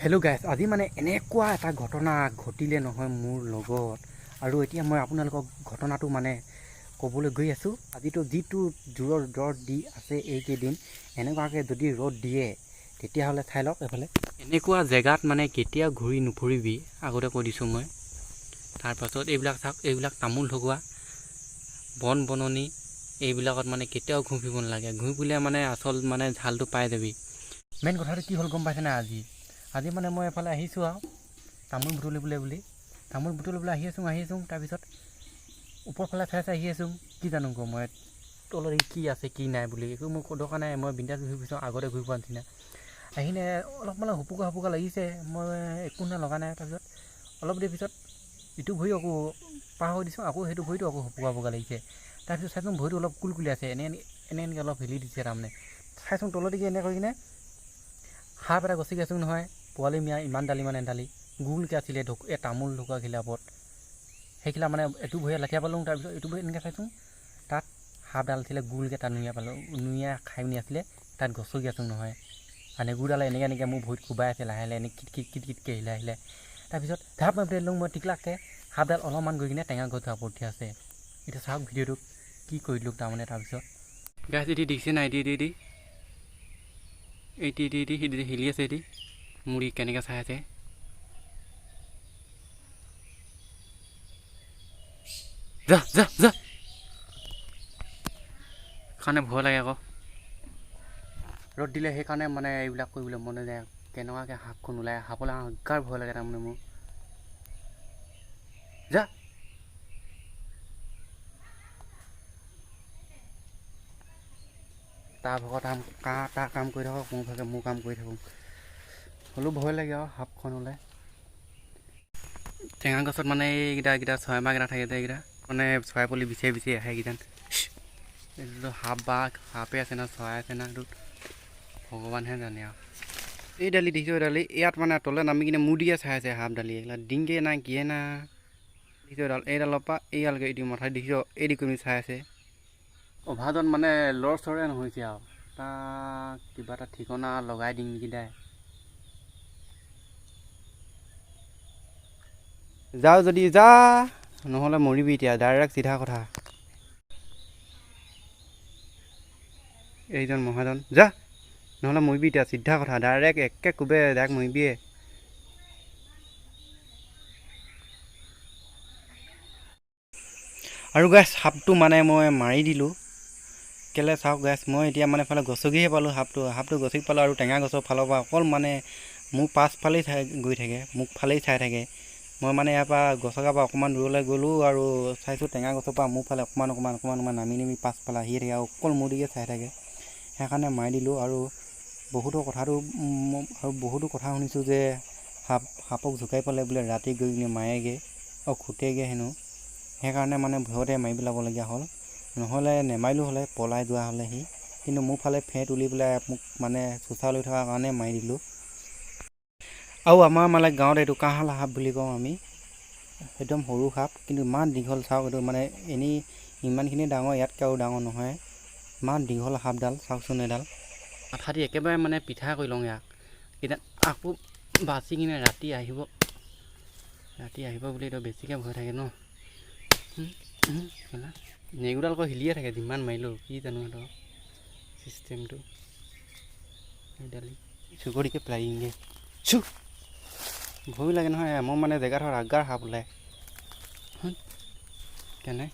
Hello' guys, আজি মানে এনেকুৱা এটা ঘটনা ঘটিলে নহয় মোৰ লগত। আৰু এতিয়া মই আপোনালোকক ঘটনাটো মানে ক'বলৈ গৈ আছোঁ। আজিতো যিটো জোৰৰ ৰ'দ দি আছে এইকেইদিন, এনেকুৱাকৈ যদি ৰ'দ দিয়ে তেতিয়াহ'লে চাই লওক এইফালে। এনেকুৱা জেগাত মানে কেতিয়াও ঘূৰি নুফুৰিবি, আগতে কৈ দিছোঁ মই। তাৰপাছত এইবিলাক চাওক, এইবিলাক তামোল ঢকুৱা বন বননি, এইবিলাকত মানে কেতিয়াও ঘূৰি ফুৰিব নালাগে। ঘূৰি ফুৰিলে মানে আচল মানে ঝালটো পাই যাবি। মেইন কথাটো কি হ'ল গম পাইছেনে? আজি মানে মই এফালে আহিছোঁ আৰু তামোল বুটলিবলৈ বুলি আহি আছোঁ। তাৰপিছত ওপৰফালে চাই আহি আছোঁ, কি জানো গৈ মই তলত কি আছে কি নাই বুলি একো মোক দৰকাৰ নাই। মই বিন্দাছ ঘূৰি ফুৰিছোঁ, আগতে ঘূৰি পোৱা নিচিনা। আহিনে অলপ মানে হুপুকা লাগিছে, মই একো লগা নাই। তাৰপিছত অলপ দেৰি পিছত ইটো ভৰি আকৌ পাৰ হৈ দিছোঁ, আকৌ সেইটো ভৰিটো আকৌ হুপুকা লাগিছে। তাৰপিছত চাইছোঁ ভৰিটো অলপ কুলকুলি আছে, এনেকৈ অলপ হিলি দিছে। তাৰমানে চাইছোঁ তলতেকি এনে কৰি কিনে সাপ এটা গছি আছোঁ নহয়, পোৱালি মিয়া ইমান ডালি মানে ডালি গোলকৈ আছিলে এই তামোল ঢকুৱা খিলা ওপৰত। সেইখিলা মানে এইটো ভৰিয়ে লেঠিয়া পালোঁ, তাৰপিছত এইটো ভৰি এনেকৈ চাইছোঁ তাত সাপডাল আছিলে গোলকৈ, তাত নুইয়া খাই নি আছিলে, তাত গছকি আছোঁ নহয়। আৰু নেগুৰডালে এনেকৈ মোৰ ভৰিত কোবাই আছে লাহে লাহে, এনেকৈ কিটকিটকৈ আহিলে। তাৰপিছত ধাপ মাৰি দিলোঁ মই টিকলাকৈ, সাপডাল অলপমান গৈ কিনে টেঙা গছৰ ওপৰত উঠি আছে। এতিয়া চাওক ভিডিঅ'টো কি কৰি দিলোঁ তাৰমানে। তাৰপিছত গাছ এটি দেখিছে নাই, এটি হিলি আছে, এটি মুড়ি কেনেকৈ চাই আছে। যা কাৰণে ভয় লাগে আকৌ ৰ'দ দিলে। সেইকাৰণে মানে এইবিলাক কৰিবলৈ মন যায়। কেনেকুৱাকৈ সাপখন ওলাই, সাপলৈ আগাৰ ভয় লাগে তাৰমানে মোৰ। যা তাৰ ভগত তাৰ কাম কৰি থাকক, মোৰ ভাগে মোৰ কাম কৰি থাকক। হ'লেও ভয় লাগে আৰু সাপখন ওলাই। টেঙা গছত মানে এইকেইটা চৰাইমাকেইটা থাকে যে, এইকেইটা মানে চৰাই পুলি বিচাৰি আহে। এইকেইটা এইটোতো সাপ বা সাপে আছে না চৰাই আছে না, এইটো ভগৱানহে জানে আৰু। এই ডালি দেখিছোঁ, এইডালি ইয়াত মানে তলে নামি কিনে মূৰ দিয়ে চাই আছে সাপডালি। এইবিলাক ডিংগে নাই কিয়ে না দেখিছোঁ। এইডালৰ পৰা এইডালকৈ এইটো মথাই দেখিছোঁ, এইদি কৰি চাই আছে। অভাজন মানে লৰ চৰে নহৈছে আৰু তাক কিবা এটা ঠিকনা লগাই দিম নেকি দাই। যাওঁ যদি যা, নহ'লে মৰিবি এতিয়া, ডাইৰেক্ট চিধা কথা। এইজন মহাজন যা, নহ'লে মৰিবি এতিয়া, চিধা কথা। ডাইৰেক্ট একে কোবে ডাইৰেক্ট মৰিবিয়ে। আৰু গাইছ সাপটো মানে মই মাৰি দিলোঁ। কেলৈ চাওক গাইছ, মই এতিয়া মানে ফালে গছকিহে পালোঁ সাপটো গছকি পালোঁ। আৰু টেঙা গছৰ ফালৰ পৰা অকল মানে মোৰ পাছফালেই গৈ থাকে, মোক ফালেই চাই থাকে। মই মানে ইয়াৰ পৰা গছকাৰ পৰা অকণমান দূৰলৈ গ'লোঁ আৰু চাইছোঁ টেঙা গছৰ পৰা মোৰ ফালে অকণমান নামি পাছফালে আহিয়ে থাকে আৰু অকল মোৰ দিকে চাই থাকে। সেইকাৰণে মাৰি দিলোঁ। আৰু বহুতো কথা শুনিছোঁ যে সাপক জোকাই পালে বোলে ৰাতি গৈ কিনে মাৰেগৈ খুটেগৈ হেনো। সেইকাৰণে মানে ভয়তে মাৰি পেলাবলগীয়া হ'ল, নহ'লে নেমাৰিলোঁ হ'লে, পলাই যোৱা হ'লে সি। কিন্তু মোৰ ফালে ফেৰ তুলি পেলাই মোক মানে চোঁচা লৈ থকাৰ কাৰণে মাৰি দিলোঁ। আৰু আমাৰ মানে গাঁৱত এইটো কাঁহালা সাপ বুলি কওঁ আমি। একদম সৰু সাপ, কিন্তু ইমান দীঘল। চাওক এইটো মানে এনেই ইমানখিনি ডাঙৰ, ইয়াতকৈ আৰু ডাঙৰ নহয়। ইমান দীঘল সাপডাল চাওকচোন। এডাল মাথা দি একেবাৰে মানে পিঠা কৰি লওঁ ইয়াক। এতিয়া আকৌ বাচি কিনে ৰাতি আহিব বুলি এইটো বেছিকৈ ভয় থাকে ন। নেগুৰডাল আকৌ হিলিয়ে থাকে যিমান মাৰিলেও, কি জানো সিহঁতৰ চিষ্টেমটো। এইডালি চুকৰিকে পেলাইংগে ভয় লাগে নহয়। মোৰ মানে জেগাডোখৰ আগাৰ সাপ ওলায়। কেনে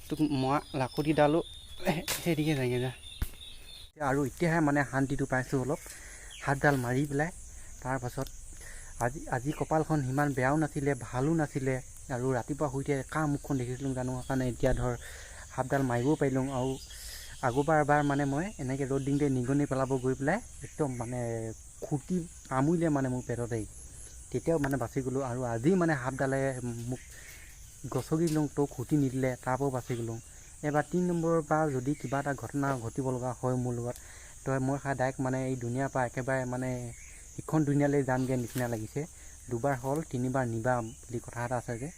তোক মই লাখুটি ডালো সেইদিকে যায়গৈ যা। আৰু এতিয়াহে মানে শান্তিটো পাইছোঁ অলপ, সাপডাল মাৰি পেলাই। তাৰপাছত আজি কপালখন সিমান বেয়াও নাছিলে, ভালো নাছিলে। আৰু ৰাতিপুৱা শুই উঠি কাৰ মুখখন দেখিছিলোঁ জানো, সেইকাৰণে এতিয়া ধৰ সাপডাল মাৰিবও পাৰিলোঁ। আৰু আগৰবাৰ এবাৰ মানে মই এনেকৈ ৰ'দ দিওঁতে নিগনি পেলাব গৈ পেলাই একদম মানে খুটি কামুৰিলে মানে মোৰ পেটতেই, তেতিয়াও মানে বাচি গ'লোঁ। আৰু আজি মানে সাপডালে মোক গছকি দিলোঁ, তোক খুটি নিদিলে, তাৰপৰাও বাচি গ'লোঁ। এবাৰ 3 নম্বৰৰ পৰা যদি কিবা এটা ঘটনা ঘটিব লগা হয় মোৰ লগত, মই ডাইৰেক্ট মানে এই দুনীয়াৰ পৰা একেবাৰে মানে ইখন দুনীয়ালৈ যামগৈ নিচিনা লাগিছে। 2বাৰ হ'ল, 3বাৰ নিবা বুলি কথা এটা আছে যে,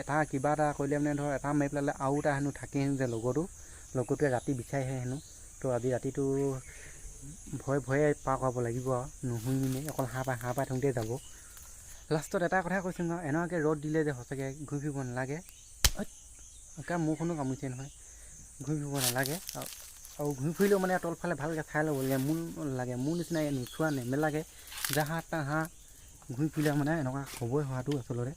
এটা কিবা এটা কৰিলে মানে ধৰ এটা মাৰি পেলালে আৰু এটা হেনো থাকে হেনো যে লগৰটোৱে ৰাতি বিচাৰিহে হেনো। তো আজি ৰাতিটো ভয়ে ভয়ে পাৰ কৰাব লাগিব নুশুই পিনে অকল হাঁহ পাই থাকোঁতে যাব লাষ্টত এটা কথা কৈছোঁ ন এনেকুৱাকৈ ৰ'দ দিলে যে সঁচাকৈ ঘূৰি ফুৰিব নালাগে কাৰণ মোৰখনো কামুৰিছে নহয় ঘূৰি ফুৰিব নালাগে আৰু ঘূৰি ফুৰিলেও মানে তলফালে ভালকৈ চাই ল'ব লাগে মোৰ নিচিনা নোচোৱা নেমেলাকৈ জাহা তাহা ঘূৰি ফুৰিলে মানে এনেকুৱা হ'বই হোৱাটো আচলতে